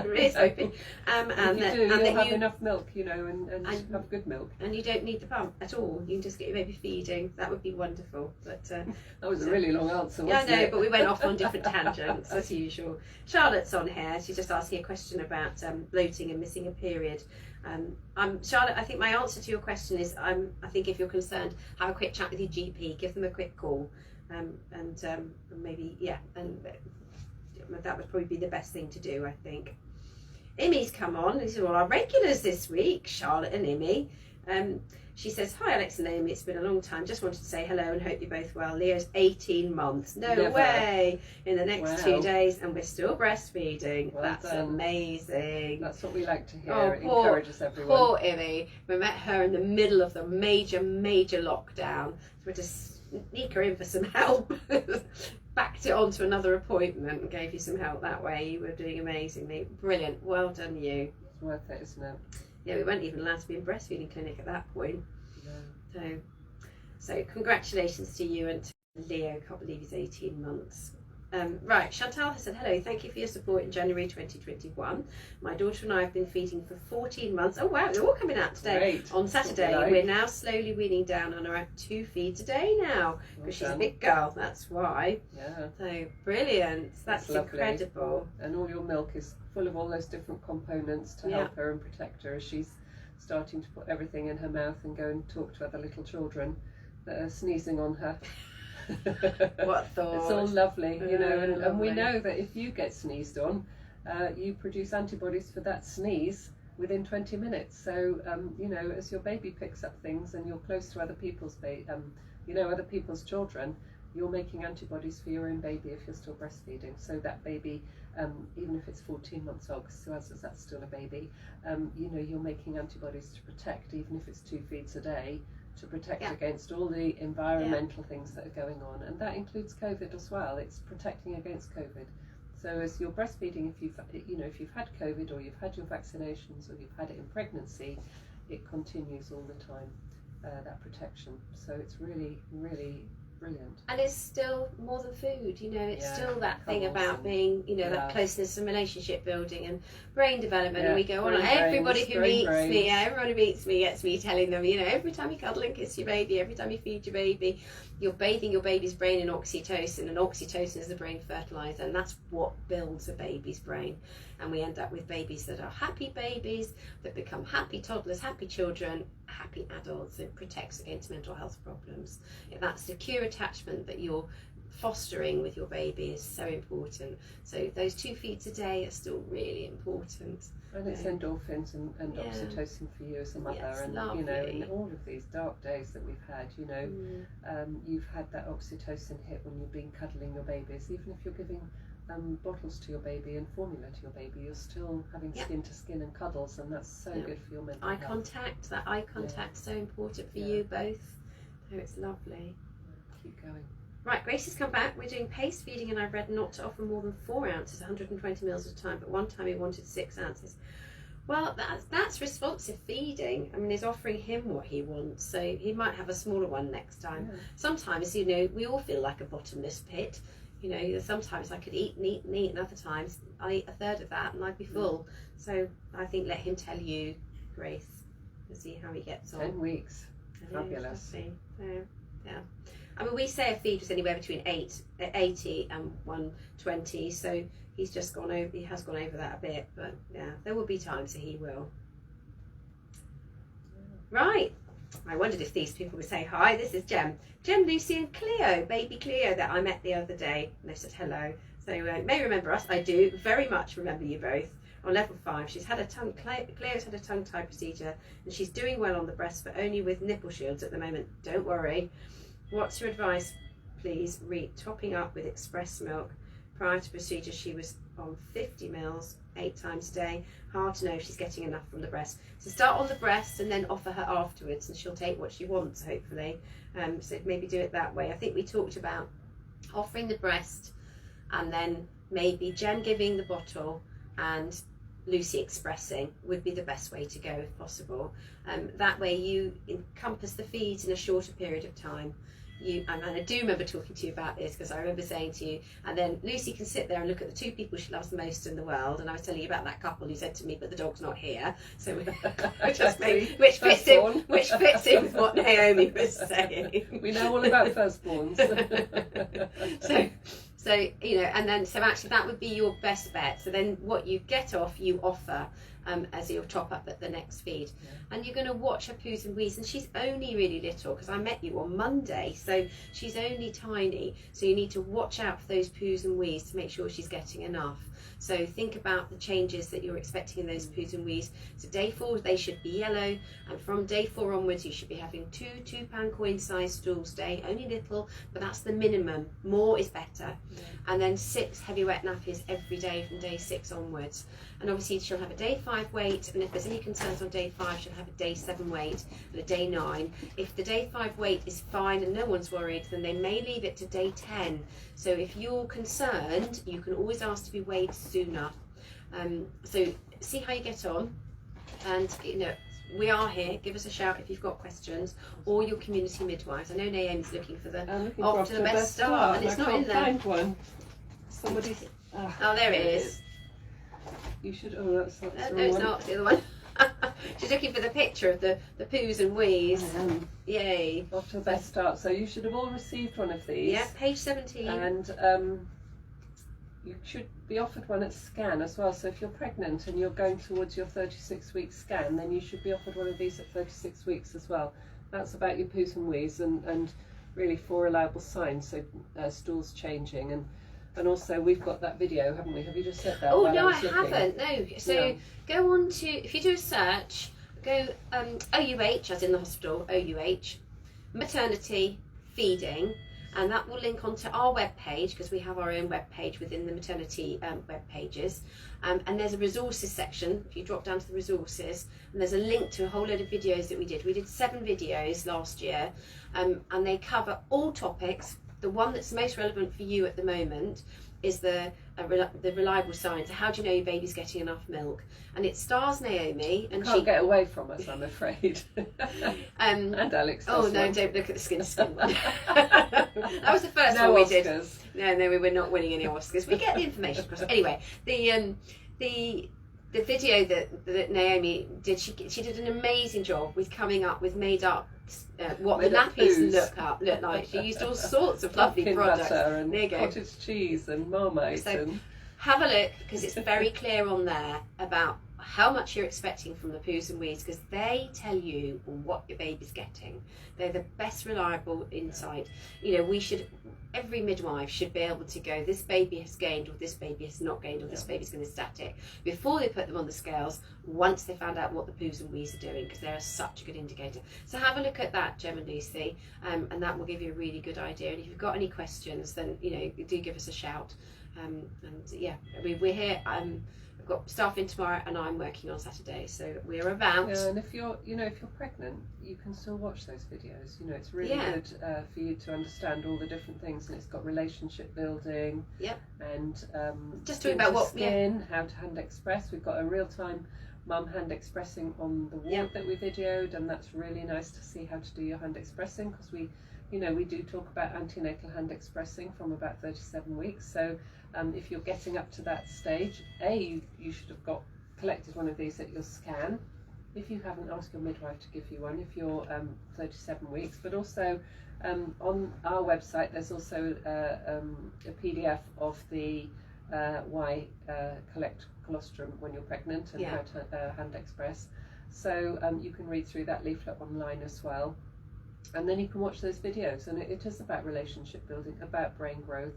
Really hoping.
And if you do, you'll have enough milk, you know, and have good milk.
And you don't need the pump at all. You can just get your baby feeding. That would be wonderful. But
that was a really long answer, wasn't
it? Yeah, I know, but we went off on different tangents as usual. Charlotte's on here. She's just asking a question about bloating and missing a period. Charlotte, I think my answer to your question is, I think if you're concerned, have a quick chat with your GP. Give them a quick call. And maybe, and that would probably be the best thing to do, I think. Imi's come on. These are all our regulars this week, Charlotte and Imi. She says, hi Alex and Amy, it's been a long time. Just wanted to say hello and hope you're both well. Leo's 18 months. No way. In the next 2 days, and we're still breastfeeding. Well That's done. Amazing.
That's what we like to hear. It encourages everyone.
Poor Imi. We met her in the middle of the major lockdown. So we're just sneak her in for some help. Backed it on to another appointment and gave you some help that way. You were doing amazingly. Brilliant. Well done, you.
It's worth it, isn't it?
Yeah, we weren't even allowed to be in breastfeeding clinic at that point. No. So congratulations to you and to Leo. Can't believe he's 18 months. Right, Chantal has said, hello, thank you for your support in January 2021. My daughter and I have been feeding for 14 months. Oh wow, they're all coming out today.
Great.
On Saturday. We're now slowly weaning down and are at 2 feeds a day now, because she's a big girl, that's why.
Yeah.
So brilliant. That's incredible.
And all your milk is full of all those different components to help her and protect her as she's starting to put everything in her mouth and go and talk to other little children that are sneezing on her.
What thought?
It's all lovely, you know, and we know that if you get sneezed on, you produce antibodies for that sneeze within 20 minutes. So, you know, as your baby picks up things and you're close to other people's, other people's children, you're making antibodies for your own baby if you're still breastfeeding. So that baby, even if it's 14 months old, because to us that's still a baby, you know, you're making antibodies to protect, even if it's 2 feeds a day, to protect against all the environmental things that are going on, and that includes COVID as well. It's protecting against COVID. So as you're breastfeeding, if you've had COVID or you've had your vaccinations or you've had it in pregnancy, it continues all the time, that protection. So it's really, really brilliant.
And it's still more than food, you know, it's still that thing about being, you know, that closeness and relationship building and brain development. And we go on, everybody who meets me, everyone who meets me gets me telling them, you know, every time you cuddle and kiss your baby, every time you feed your baby, you're bathing your baby's brain in oxytocin, and oxytocin is the brain fertilizer, and that's what builds a baby's brain. And we end up with babies that are happy babies, that become happy toddlers, happy children, happy adults. It protects against mental health problems. That secure attachment that you're fostering with your baby is so important. So those 2 feeds a day are still really important.
And it's endorphins and oxytocin for you as a mother, and
lovely.
You know, in all of these dark days that we've had, you know, you've had that oxytocin hit when you've been cuddling your babies. Even if you're giving bottles to your baby and formula to your baby, you're still having skin to skin and cuddles, and that's so good for your mental health.
Contact, that eye contact, so important for you both. Oh, it's lovely.
Keep going.
Right, Grace has come back. We're doing pace feeding, and I've read not to offer more than 4 ounces, 120 mils at a time, but one time he wanted 6 ounces. Well, that's responsive feeding. I mean, he's offering him what he wants, so he might have a smaller one next time. Sometimes, you know, we all feel like a bottomless pit. You know, sometimes I could eat and eat and eat, and other times I eat a third of that and I'd be full. So I think let him tell you, Grace, and see how he gets on.
10 weeks. Fabulous.
Yeah. I mean, we say a feed was anywhere between 80 and 120, so he's just gone over. He has gone over that a bit, but yeah, there will be times that he will. Right. I wondered if these people would say hi. This is Jem, Lucy, and Cleo, baby Cleo, that I met the other day. And they said hello. So you may remember us. I do very much remember you both. on level 5. She's had a tongue, Cleo's had a tongue tie procedure, and she's doing well on the breast, but only with nipple shields at the moment. Don't worry. What's your advice, please? Topping up with express milk. Prior to procedure, she was on 50 mils 8 times a day. Hard to know if she's getting enough from the breast. So start on the breast and then offer her afterwards, and she'll take what she wants, hopefully. So maybe do it that way. I think we talked about offering the breast, and then maybe Jen giving the bottle and Lucy expressing would be the best way to go if possible. That way you encompass the feeds in a shorter period of time. And I do remember talking to you about this, because I remember saying to you, and then Lucy can sit there and look at the 2 people she loves the most in the world, and I was telling you about that couple who said to me, but the dog's not here, so which fits in with what Naomi was saying.
We know all about firstborns.
So you know, and then so actually that would be your best bet. So then what you get off, you offer as your top up at the next feed. Yeah. And you're going to watch her poos and wees, and she's only really little, because I met you on Monday, so she's only tiny, so you need to watch out for those poos and wees to make sure she's getting enough. So think about the changes that you're expecting in those poos and wees. So day 4 they should be yellow, and from day 4 onwards you should be having 2 £2 coin size stools a day, only little, but that's the minimum. More is better. Yeah. And then 6 heavy wet nappies every day from day 6 onwards. And obviously she'll have a day 5 weight, and if there's any concerns on day 5, she'll have a day 7 weight and a day 9. If the day 5 weight is fine and no one's worried, then they may leave it to day 10. So if you're concerned, you can always ask to be weighed sooner. So see how you get on, and you know, we are here. Give us a shout if you've got questions, or your community midwives. I know Naomi's looking for the off to the best start, and it's not in there.
Find one. Somebody's.
Oh, there it is.
You should. Oh, that's
no, it's not. It's the other one. She's looking for the picture of the poos and wees. Yay.
Off to the best start. So you should have all received one of these.
Yeah, page 17.
And you should be offered one at scan as well. So if you're pregnant and you're going towards your 36-week scan, then you should be offered one of these at 36 weeks as well. That's about your poos and wees, and really 4 reliable signs. So stools changing, and also we've got that video, haven't we? Have you just said that?
Oh no, I haven't. No. So go on to, if you do a search, go OUH, as in the hospital, OUH, maternity feeding, and that will link onto our web page, because we have our own web page within the maternity web pages. And there's a resources section. If you drop down to the resources, and there's a link to a whole load of videos that we did. We did 7 videos last year, and they cover all topics. The one that's most relevant for you at the moment is the reliable signs. How do you know your baby's getting enough milk? And it stars Naomi, and
can't get away from us, I'm afraid.
And
Alex.
Oh no,
one.
Don't look at the skin one. That was the first one we
Oscars.
did. No, we were not winning any Oscars. We get the information across. Anyway, the video that Naomi did, she did an amazing job with coming up with made up what the nappies look like. She used all sorts of lovely products.
Butter and
there you go.
Cottage cheese and Marmite.
So have a look, because it's very clear on there about how much you're expecting from the poos and wees, because they tell you what your baby's getting. They're the best reliable insight. You know, every midwife should be able to go, this baby has gained, or this baby has not gained, or this baby's going to static, before they put them on the scales, once they found out what the poos and wees are doing, because they're such a good indicator. So have a look at that, Gem and Lucy, and that will give you a really good idea. And if you've got any questions, then you know, do give us a shout. And yeah, we're here. I've got staff in tomorrow, and I'm working on Saturday, so we're about.
Yeah, and if you're pregnant, you can still watch those videos. You know, it's really good for you to understand all the different things, and it's got relationship building.
Yep.
And
just talking about what
skin, how to hand express. We've got a real-time mum hand expressing on the ward that we videoed, and that's really nice to see how to do your hand expressing, because we do talk about antenatal hand expressing from about 37 weeks. So if you're getting up to that stage, you should have collected one of these at your scan. If you haven't, asked your midwife to give you one if you're 37 weeks. But also on our website, there's also a PDF of the why collect colostrum when you're pregnant, and how to hand express. So you can read through that leaflet online as well. And then you can watch those videos, and it is about relationship building, about brain growth,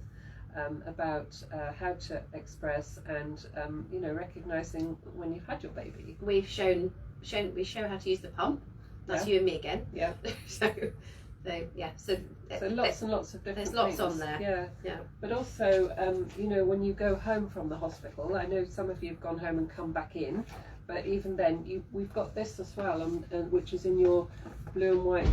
about how to express and recognizing when you've had your baby.
We show how to use the pump. That's you and me again.
Yeah.
So
lots and lots of different
there's lots
things
on there. Yeah.
But also when you go home from the hospital, I know some of you have gone home and come back in, but even then we've got this as well, which is in your blue and white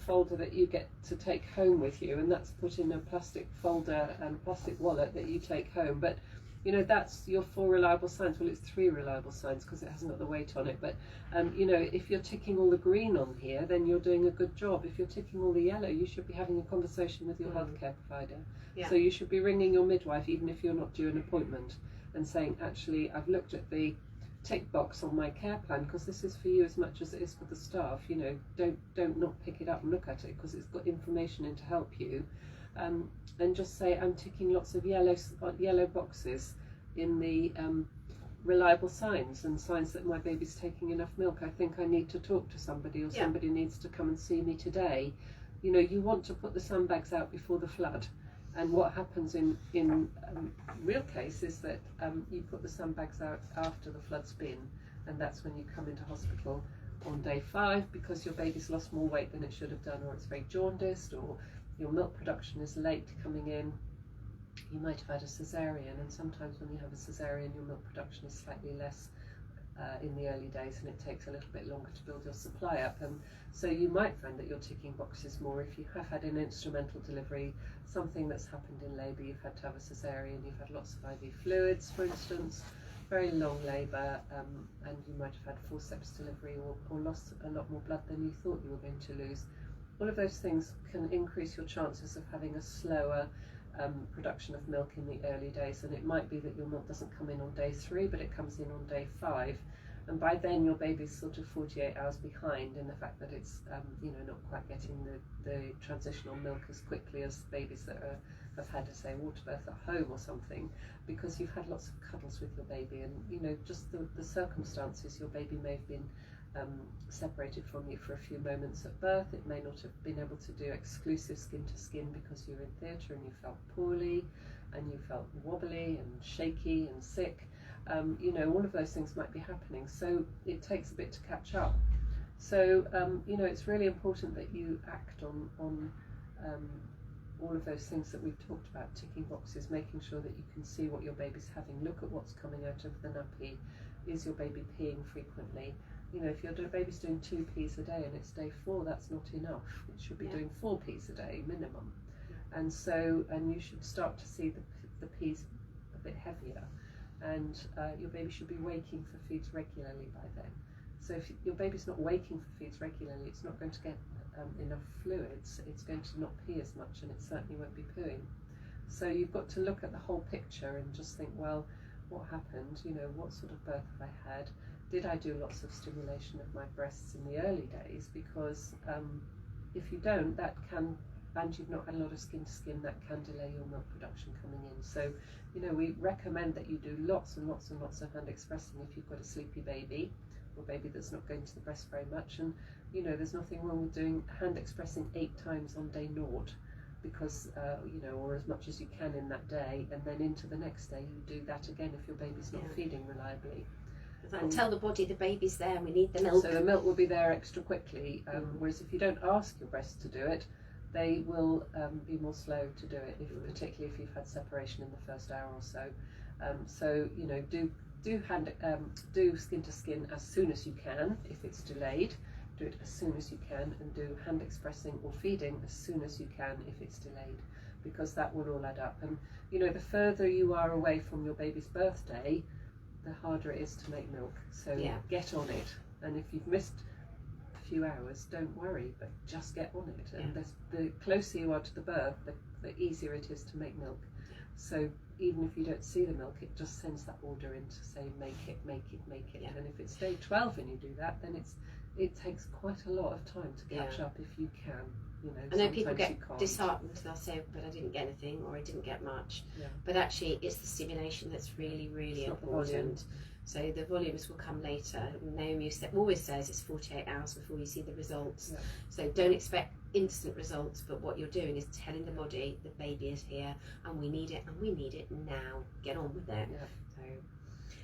folder that you get to take home with you, and that's put in a plastic folder and plastic wallet that you take home. But that's your 4 reliable signs. Well, it's 3 reliable signs because it hasn't got the weight on it, but if you're ticking all the green on here, then you're doing a good job. If you're ticking all the yellow, you should be having a conversation with your healthcare provider. So you should be ringing your midwife even if you're not due an appointment and saying, actually, I've looked at the tick box on my care plan, because this is for you as much as it is for the staff. Don't not pick it up and look at it because it's got information in to help you, and just say, I'm ticking lots of yellow boxes in the reliable signs and signs that my baby's taking enough milk. I think I need to talk to somebody, or somebody needs to come and see me today. You want to put the sandbags out before the flood. And what happens in real case is that you put the sandbags out after the flood's been, and that's when you come into hospital on day 5 because your baby's lost more weight than it should have done, or it's very jaundiced, or your milk production is late coming in. You might have had a cesarean, and sometimes when you have a cesarean, your milk production is slightly less in the early days, and it takes a little bit longer to build your supply up. And so you might find that you're ticking boxes more if you have had an instrumental delivery, something that's happened in labour. You've had to have a cesarean, you've had lots of IV fluids, for instance, very long labour, and you might have had forceps delivery, or lost a lot more blood than you thought you were going to lose. All of those things can increase your chances of having a slower production of milk in the early days, and it might be that your milk doesn't come in on day 3, but it comes in on day 5, and by then your baby's sort of 48 hours behind in the fact that it's not quite getting the transitional milk as quickly as babies that have had a, say, water birth at home or something, because you've had lots of cuddles with your baby, and just the circumstances. Your baby may have been separated from you for a few moments at birth. It may not have been able to do exclusive skin to skin because you were in theatre and you felt poorly and you felt wobbly and shaky and sick. All of those things might be happening, so it takes a bit to catch up. So it's really important that you act on all of those things that we've talked about, ticking boxes, making sure that you can see what your baby's having, look at what's coming out of the nappy. Is your baby peeing frequently? If your baby's doing 2 pees a day and it's day 4, that's not enough. It should be doing 4 pees a day minimum. And you should start to see the pees a bit heavier. And your baby should be waking for feeds regularly by then. So if your baby's not waking for feeds regularly, it's not going to get enough fluids. It's going to not pee as much, and it certainly won't be pooing. So you've got to look at the whole picture and just think, well, what happened? What sort of birth have I had? Did I do lots of stimulation of my breasts in the early days? Because if you don't, and you've not had a lot of skin to skin, that can delay your milk production coming in. So, we recommend that you do lots and lots and lots of hand expressing if you've got a sleepy baby, or a baby that's not going to the breast very much. And, there's nothing wrong with doing hand expressing 8 times on day 0, because, or as much as you can in that day, and then into the next day you do that again if your baby's not feeding reliably.
And tell the body the baby's there and we need the milk.
So the milk will be there extra quickly, whereas if you don't ask your breast to do it, they will be more slow to do it, particularly if you've had separation in the first hour or so. Do skin to skin as soon as you can if it's delayed. Do it as soon as you can, and do hand expressing or feeding as soon as you can if it's delayed, because that will all add up. And the further you are away from your baby's birthday, the harder it is to make milk. So get on it, and if you've missed a few hours, don't worry, but just get on it. And the closer you are to the birth, the easier it is to make milk. So even if you don't see the milk, it just sends that order in to say make it. And if it's day 12 and you do that, then it takes quite a lot of time to catch up if you can.
I know people get disheartened, they'll say, but I didn't get anything, or I didn't get much. But actually it's the stimulation that's really, really important. So the volumes will come later. Naomi always says it's 48 hours before you see the results.
Yeah.
So don't expect instant results, but what you're doing is telling the body the baby is here and we need it, and we need it now. Get on with it.
Yeah.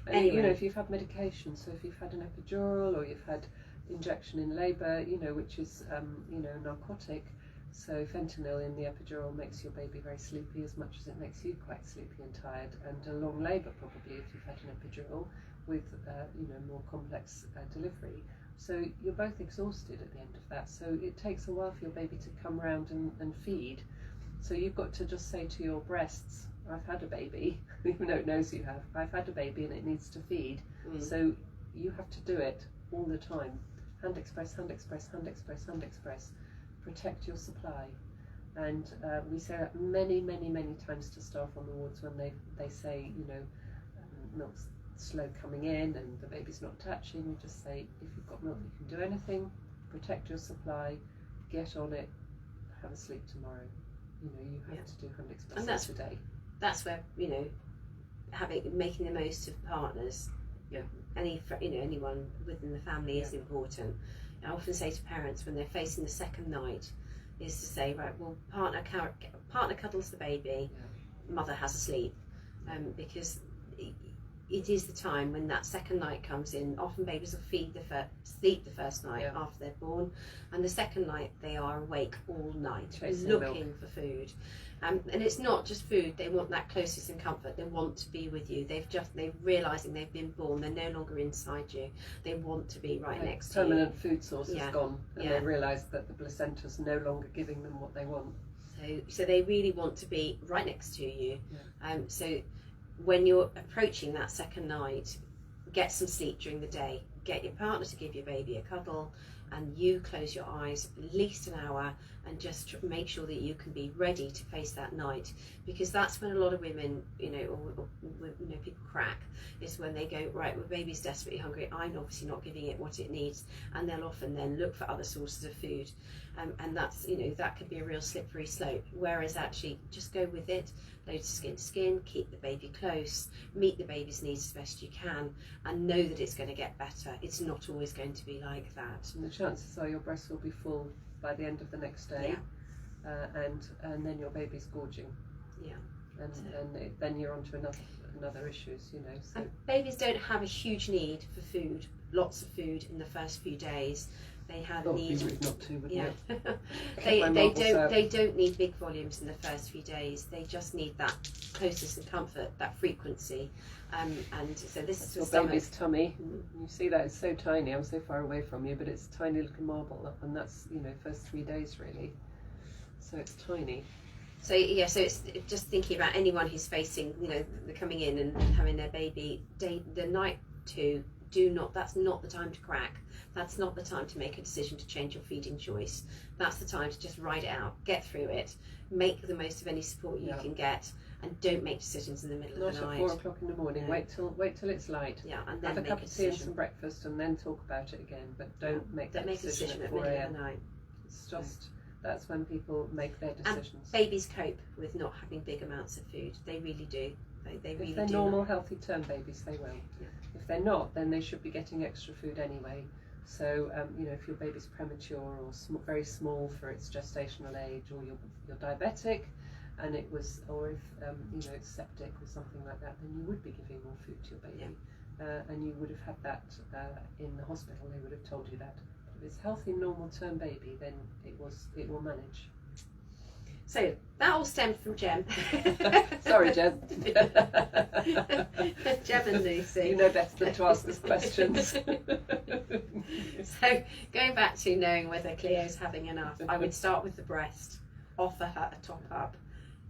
So
anyway. You know, if you've had medication, so if you've had an epidural or you've had injection in labour, you know, which is you know, narcotic. So fentanyl in the epidural makes your baby very sleepy as much as it makes you quite sleepy and tired. And a long labour probably if you've had an epidural with you know, more complex delivery. So you're both exhausted at the end of that. So it takes a while for your baby to come round and feed. So you've got to just say to your breasts, I've had a baby, even though it knows you have, I've had a baby and it needs to feed. So you have to do it all the time. Hand express, hand express, hand express, hand express. Protect your supply. And we say that many times to staff on the wards when they say, you know, milk's slow coming in and the baby's not touching. We just say, if you've got milk, you can do anything. Protect your supply, get on it, have a sleep tomorrow. You know, you have to do hand express today.
That's where, you know, making the most of partners.
Yeah.
Anyone within the family is important. I often say to parents when they're facing the second night is to say, right, well, partner cuddles the baby, mother has a sleep, because it is the time when that second night comes in. Often babies will sleep the first night after they're born, and the second night they are awake all night looking for food. And it's not just food, they want that closeness and comfort, they want to be with you. They're realising they've been born, they're no longer inside you, they want to be right next to you.
Permanent food source is gone, and they realise that the placenta's no longer giving them what they want.
So they really want to be right next to you. So when you're approaching that second night, get some sleep during the day, get your partner to give your baby a cuddle, and you close your eyes at least an hour and just make sure that you can be ready to face that night, because that's when a lot of women, you know, or you know, people crack, is when they go, right, well, baby's desperately hungry, I'm obviously not giving it what it needs, and they'll often then look for other sources of food, and that's, you know, that could be a real slippery slope. Whereas actually just go with it, load skin to skin, keep the baby close, meet the baby's needs as best you can, and know that it's going to get better. It's not always going to be like that.
And the chances are your breast will be full by the end of the next day, and then your baby's gorging. And then you're on to another issues, you know. So
babies don't have a huge need for food, lots of food in the first few days. They have need.
Not to, wouldn't it?
They don't need big volumes in the first few days. They just need that closeness and comfort, that frequency. And so this is
your baby's tummy. You see that, it's so tiny. I'm so far away from you, but it's a tiny little marble, and that's, you know, first 3 days really. So it's tiny.
So so it's just thinking about anyone who's facing, you know, they're coming in and having their baby. The night two, that's not the time to crack. That's not the time to make a decision to change your feeding choice. That's the time to just ride it out, get through it, make the most of any support you can get, and don't make decisions in the middle of the night.
Not at 4 o'clock in the morning. No. Wait till it's light.
And then
have a cup of tea and some breakfast, and then talk about it again. But don't make a decision at 4 a.m.
of the night.
It's just that's when people make their decisions.
And babies cope with not having big amounts of food. They really do. They really do.
If they're normal, healthy term babies, they will. If they're not, then they should be getting extra food anyway. So, you know, if your baby's premature or very small for its gestational age, or you're diabetic, and it was, or if you know, it's septic or something like that, then you would be giving more food to your baby, and you would have had that in the hospital. They would have told you that. But if it's healthy, normal term baby, then it will manage.
So that all stemmed from Jem.
Sorry, Jem.
Jem and Lucy.
You know better than to ask us questions.
So going back to knowing whether Cleo's having enough, I would start with the breast, offer her a top up,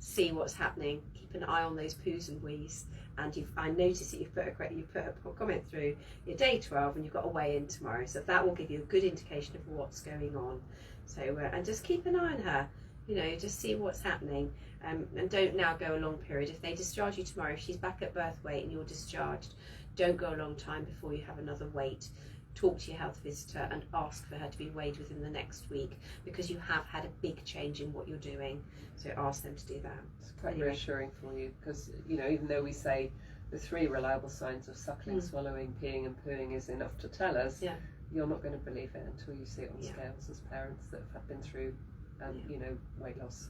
see what's happening, keep an eye on those poos and wees. And I noticed that you've put a comment through your day 12, and you've got a weigh in tomorrow, so that will give you a good indication of what's going on. So and just keep an eye on her. You know, just see what's happening, and don't now go a long period. If they discharge you tomorrow, if she's back at birth weight and you're discharged, don't go a long time before you have another weight. Talk to your health visitor and ask for her to be weighed within the next week, because you have had a big change in what you're doing. So ask them to do that.
It's quite reassuring for you, because, you know, even though we say the 3 reliable signs of suckling, swallowing, peeing and pooing is enough to tell us, you're not going to believe it until you see it on scales as parents that have been through, you know, weight loss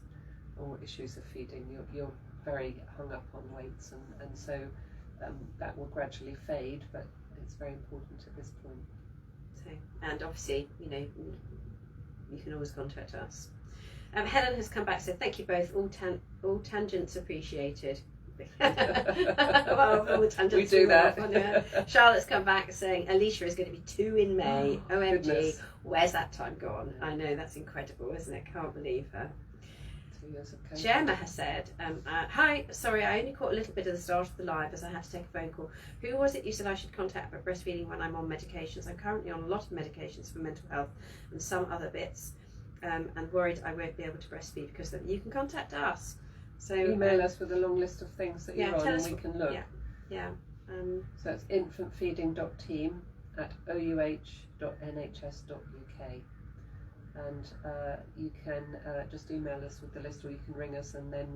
or issues of feeding. You're very hung up on weights, and so that will gradually fade, but it's very important at this point.
So, and obviously, you know, you can always contact us. Helen has come back and said, thank you both, all tangents appreciated. Well, all the tangents
we do that.
Charlotte's come back saying Alicia is going to be 2 in May. OMG,
goodness.
Where's that time gone? I know, that's incredible, isn't it? Can't believe her.
2 years of COVID.
Gemma has said, hi, sorry, I only caught a little bit of the start of the live as I had to take a phone call. Who was it you said I should contact about breastfeeding when I'm on medications? I'm currently on a lot of medications for mental health and some other bits, and worried I won't be able to breastfeed because of them. You can contact us. So
email us with a long list of things that you're on, and we can look.
So
it's infantfeeding.team@ouh.nhs.uk, and you can just email us with the list, or you can ring us, and then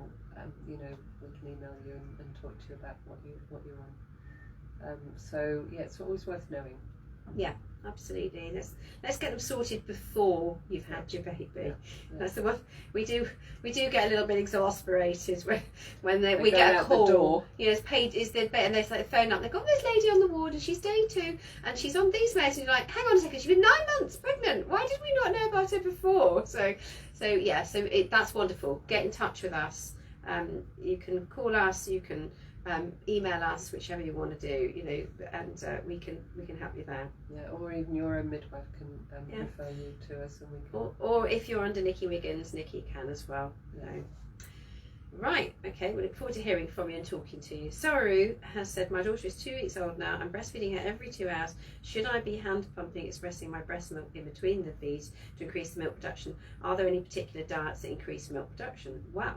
you know, we can email you and talk to you about what you're on. So yeah, it's always worth knowing.
Yeah, absolutely. Let's get them sorted before you've had your baby. That's the one. We do get a little bit exasperated when we get a call. You know, it's paid. Is the and they like phone up. They've got this lady on the ward, and she's day 2, and she's on these meds. And you're like, hang on a second, she's been 9 months pregnant. Why did we not know about it before? So that's wonderful. Get in touch with us. You can call us. You can. Email us, whichever you want to do, you know, and we can help you there.
Yeah, or even your own midwife can refer you to us, and we can.
Or if you're under Nikki Wiggins, Nikki can as well.
Yeah.
So. Right, okay, we look forward to hearing from you and talking to you. Saru has said, my daughter is 2 weeks old now. I'm breastfeeding her every 2 hours. Should I be hand pumping, expressing my breast milk in between the feeds to increase the milk production? Are there any particular diets that increase milk production? Wow.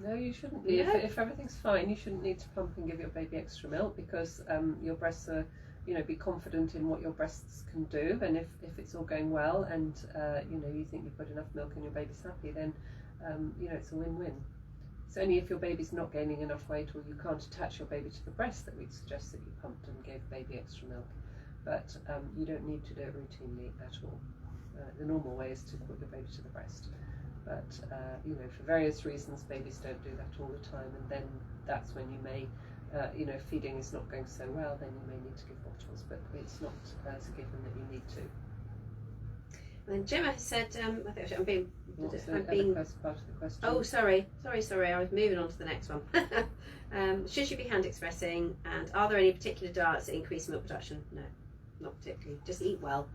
No, you shouldn't be. If everything's fine, you shouldn't need to pump and give your baby extra milk, because your breasts are, you know, be confident in what your breasts can do, and if it's all going well, and you know, you think you've got enough milk and your baby's happy, then you know, it's a win-win. It's only if your baby's not gaining enough weight, or you can't attach your baby to the breast, that we'd suggest that you pumped and gave baby extra milk, but you don't need to do it routinely at all. The normal way is to put your baby to the breast. But you know, for various reasons, babies don't do that all the time, and then that's when you may, you know, if feeding is not going so well, then you may need to give bottles, but it's not as a given that you need to.
And Gemma has said, I think I'm being.
What's the other part of the question?
Oh, sorry. I was moving on to the next one. Should you be hand expressing, and are there any particular diets that increase milk production? No, not particularly. Just eat well.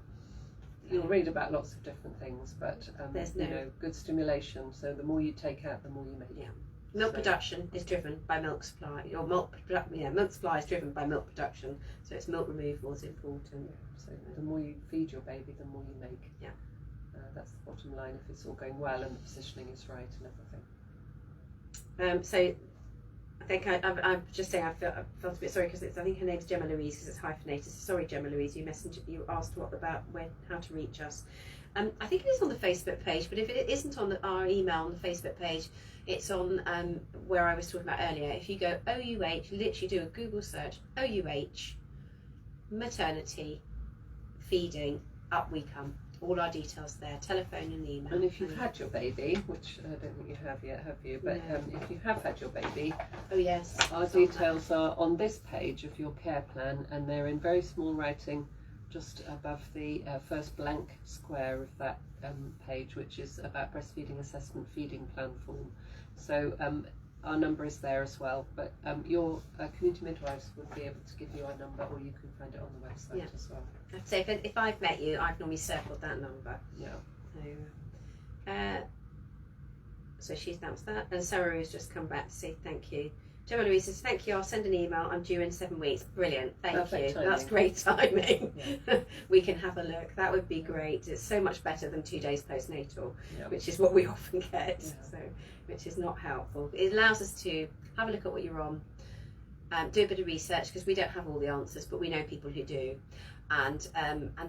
You'll read about lots of different things, but you know, good stimulation. So the more you take out, the more you make.
Yeah. Milk production is driven by milk supply. Milk supply is driven by milk production. So it's milk removal is important.
Yeah. So the more you feed your baby, the more you make.
Yeah.
That's the bottom line. If it's all going well and the positioning is right and everything.
So I think I'm just saying I felt a bit sorry, because I think her name's Gemma Louise, because it's hyphenated. So sorry, Gemma Louise, you asked what about how to reach us. I think it is on the Facebook page, but if it isn't on our email on the Facebook page, it's on where I was talking about earlier. If you go OUH, literally do a Google search, OUH, maternity, feeding, up we come. All our details there, telephone and email.
And if you've had your baby, which I don't think you have yet, have you? But
No.
If you have had your baby,
oh yes,
our details are on this page of your care plan, and they're in very small writing just above the first blank square of that page, which is about breastfeeding assessment feeding plan form. So our number is there as well, but your community midwives would be able to give you our number, or you can find it on the website as well.
I'd say if I've met you, I've normally circled that number.
Yeah.
So that was that. And Sarah has just come back to say thank you. Gemma Louise says, thank you, I'll send an email. I'm due in 7 weeks. Brilliant, thank
Perfect
you.
timing.
That's great timing.
Yeah.
We can have a look. That would be great. It's so much better than 2 days postnatal,
Yeah.
which is what we often get,
Yeah.
so which is not helpful. It allows us to have a look at what you're on, do a bit of research, because we don't have all the answers, but we know people who do. And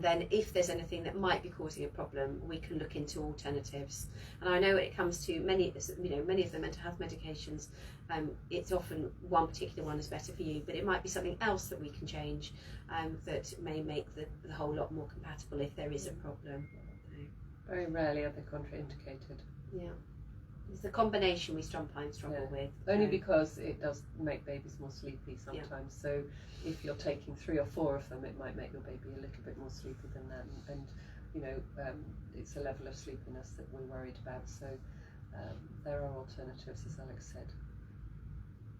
then if there's anything that might be causing a problem, we can look into alternatives. And I know when it comes to many of the mental health medications, it's often one particular one is better for you, but it might be something else that we can change that may make the whole lot more compatible if there is a problem.
Very rarely are they contraindicated.
Yeah. It's the combination we sometimes struggle with.
Only because it does make babies more sleepy sometimes. So if you're taking 3 or 4 of them, it might make your baby a little bit more sleepy than that. And it's a level of sleepiness that we're worried about. So there are alternatives, as Alex said.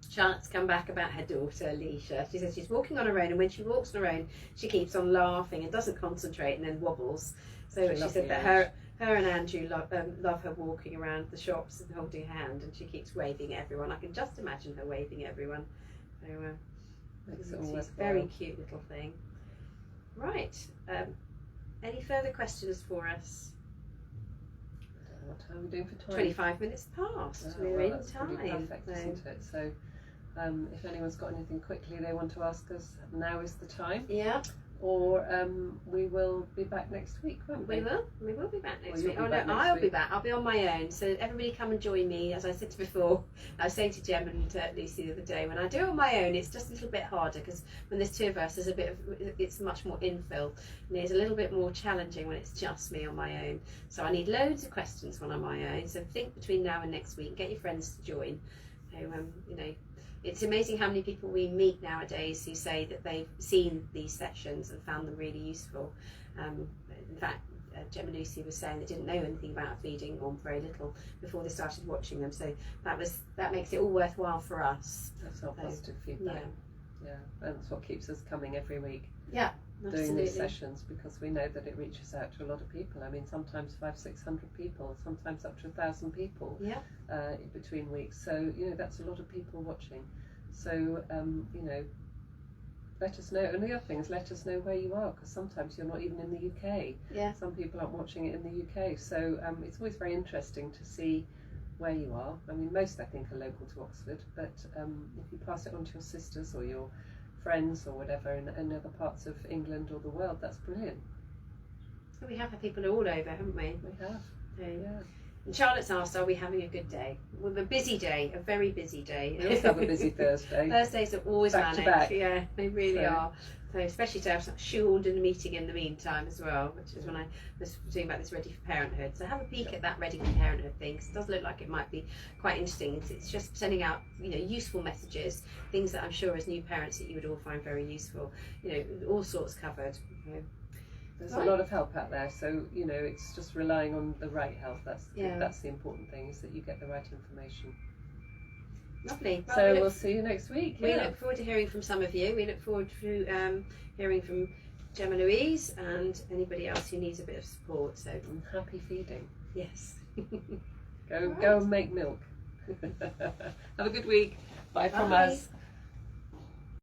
Charlotte's come back about her daughter, Alicia. She says she's walking on her own, and when she walks on her own, she keeps on laughing and doesn't concentrate and then wobbles. So she said that her and Andrew love her walking around the shops and holding her hand, and she keeps waving at everyone. I can just imagine her waving at everyone. So it's a very cute little thing. Right. Any further questions for us?
What time are we doing for time?
25 minutes past. We're in time.
Pretty perfect, isn't it? So if anyone's got anything quickly they want to ask us, now is the time.
Yeah.
Or we will be back next week, won't we?
We will be back next week.
I'll
be back. I'll be on my own. So everybody come and join me. As I said before, I was saying to Jem and Lucy the other day, when I do it on my own, it's just a little bit harder, because when there's 2 of us, it's much more infill. And it's a little bit more challenging when it's just me on my own. So I need loads of questions when I'm on my own. So think between now and next week, get your friends to join. So it's amazing how many people we meet nowadays who say that they've seen these sessions and found them really useful. In fact, Jem and Lucy was saying they didn't know anything about feeding, or very little, before they started watching them. So that makes it all worthwhile for us.
That's our positive feedback. Yeah, that's what keeps us coming every week.
Yeah,
doing
absolutely.
these sessions, because we know that it reaches out to a lot of people. I mean, sometimes 500-600 people, sometimes up to 1,000 people.
Yeah.
Between weeks. So that's a lot of people watching. So let us know. And the other thing is, let us know where you are, because sometimes you're not even in the UK.
Yeah.
Some people aren't watching it in the UK. So it's always very interesting to see where you are. I mean, most I think are local to Oxford, but if you pass it on to your sisters or your friends or whatever in other parts of England or the world, that's brilliant.
We have had people all over, haven't we?
We have. Yeah.
And Charlotte's asked, are we having a good day? Well, a busy day, a very busy day.
We also have a busy Thursday.
Thursdays are always
back
manic.
to back.
Yeah, they really are. So especially to have shoehorned in a meeting in the meantime as well, which is when I was doing about this Ready for Parenthood. So have a peek at that Ready for Parenthood thing, because it does look like it might be quite interesting. It's just sending out, useful messages, things that I'm sure as new parents that you would all find very useful. All sorts covered.
There's a lot of help out there, so it's just relying on the right help. That's the important thing, is that you get the right information.
Lovely. Well,
so we'll see you next week.
We look forward to hearing from some of you. We look forward to hearing from Gemma Louise and anybody else who needs a bit of support. So
happy feeding.
Yes.
Go and make milk. Have a good week. Bye from us.